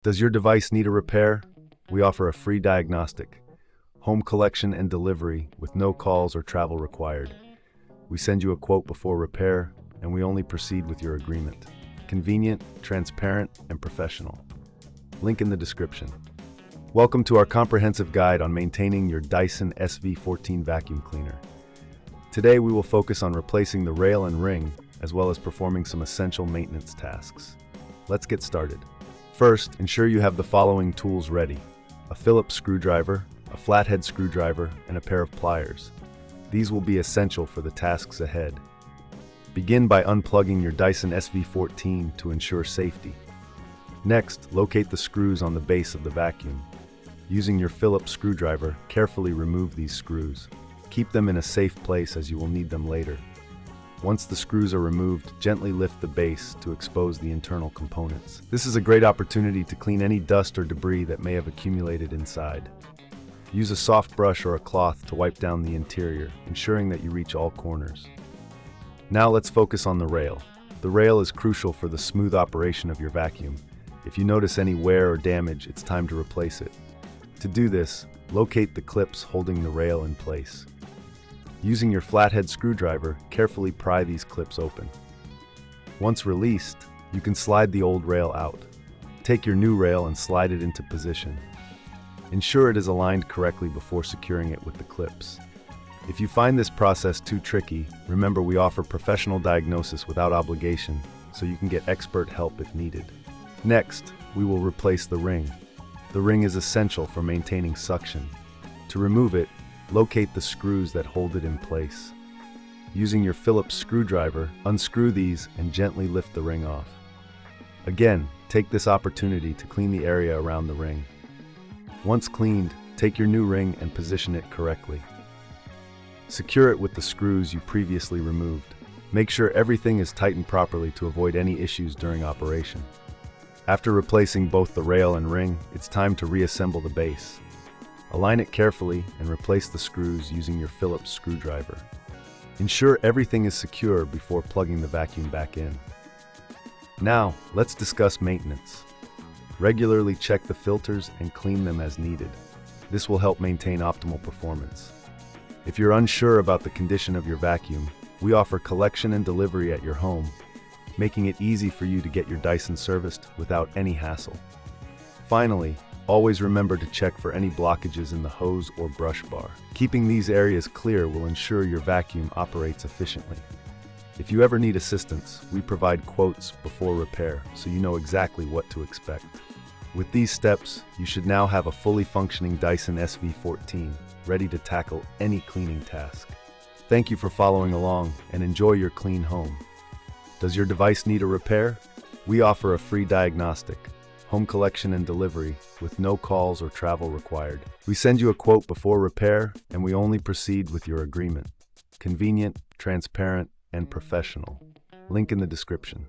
Does your device need a repair? We offer a free diagnostic, home collection and delivery with no calls or travel required. We send you a quote before repair, and we only proceed with your agreement. Convenient, transparent, and professional. Link in the description. Welcome to our comprehensive guide on maintaining your Dyson SV14 vacuum cleaner. Today we will focus on replacing the rail and ring, as well as performing some essential maintenance tasks. Let's get started. First, ensure you have the following tools ready: a Phillips screwdriver, a flathead screwdriver, and a pair of pliers. These will be essential for the tasks ahead. Begin by unplugging your Dyson SV14 to ensure safety. Next, locate the screws on the base of the vacuum. Using your Phillips screwdriver, carefully remove these screws. Keep them in a safe place as you will need them later. Once the screws are removed, gently lift the base to expose the internal components. This is a great opportunity to clean any dust or debris that may have accumulated inside. Use a soft brush or a cloth to wipe down the interior, ensuring that you reach all corners. Now let's focus on the rail. The rail is crucial for the smooth operation of your vacuum. If you notice any wear or damage, it's time to replace it. To do this, locate the clips holding the rail in place. Using your flathead screwdriver, carefully pry these clips open. Once released, you can slide the old rail out. Take your new rail and slide it into position. Ensure it is aligned correctly before securing it with the clips. If you find this process too tricky, remember we offer professional diagnosis without obligation, so you can get expert help if needed. Next, we will replace the ring. The ring is essential for maintaining suction. To remove it, locate the screws that hold it in place. Using your Phillips screwdriver, unscrew these and gently lift the ring off. Again, take this opportunity to clean the area around the ring. Once cleaned, take your new ring and position it correctly. Secure it with the screws you previously removed. Make sure everything is tightened properly to avoid any issues during operation. After replacing both the rail and ring, it's time to reassemble the base. Align it carefully and replace the screws using your Phillips screwdriver. Ensure everything is secure before plugging the vacuum back in. Now, let's discuss maintenance. Regularly check the filters and clean them as needed. This will help maintain optimal performance. If you're unsure about the condition of your vacuum, we offer collection and delivery at your home, making it easy for you to get your Dyson serviced without any hassle. Finally, always remember to check for any blockages in the hose or brush bar. Keeping these areas clear will ensure your vacuum operates efficiently. If you ever need assistance, we provide quotes before repair, so you know exactly what to expect. With these steps, you should now have a fully functioning Dyson SV14, ready to tackle any cleaning task. Thank you for following along, and enjoy your clean home. Does your device need a repair? We offer a free diagnostic, home collection and delivery with no calls or travel required. We send you a quote before repair, and we only proceed with your agreement. Convenient, transparent, and professional. Link in the description.